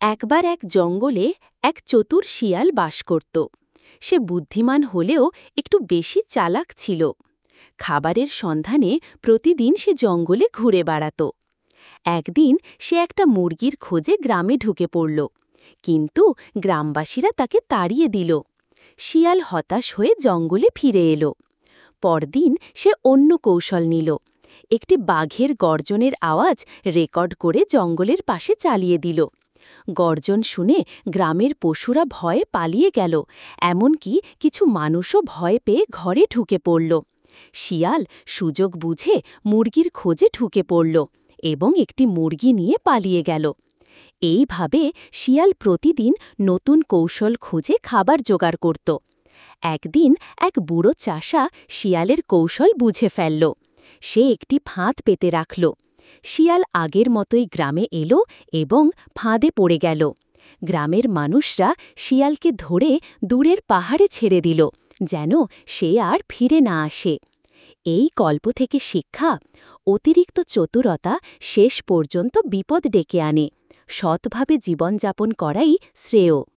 একবার এক জঙ্গলে এক চতুর শিয়াল বাস করত। সে বুদ্ধিমান হলেও একটু বেশি চালাক ছিল। খাবারের সন্ধানে প্রতিদিন সে জঙ্গলে ঘুরে বেড়াত। একদিন সে একটা মুরগির খোঁজে গ্রামে ঢুকে পড়ল, কিন্তু গ্রামবাসীরা তাকে তাড়িয়ে দিল। শিয়াল হতাশ হয়ে জঙ্গলে ফিরে এলো। পরদিন সে অন্য কৌশল নিল। একটি বাঘের গর্জনের আওয়াজ রেকর্ড করে জঙ্গলের পাশে চালিয়ে দিল। গর্জন শুনে গ্রামের পশুরা ভয়ে পালিয়ে গেল, এমনকি কিছু মানুষও ভয় পেয়ে ঘরে ঢুকে পড়ল। শিয়াল সুযোগ বুঝে মুরগির খোঁজে ঢুকে পড়ল এবং একটি মুরগি নিয়ে পালিয়ে গেল। এইভাবে শিয়াল প্রতিদিন নতুন কৌশল খুঁজে খাবার জোগাড় করত। একদিন এক বুড়ো চাষা শিয়ালের কৌশল বুঝে ফেলল। সে একটি ফাঁদ পেতে রাখল। শিয়াল আগের মতোই গ্রামে এলো এবং ফাঁদে পড়ে গেল। গ্রামের মানুষরা শিয়ালকে ধরে দূরের পাহাড়ে ছেড়ে দিল, যেন সে আর ফিরে না আসে। এই গল্প থেকে শিক্ষা: অতিরিক্ত চতুরতা শেষ পর্যন্ত বিপদ ডেকে আনে। সৎভাবে জীবনযাপন করাই শ্রেয়।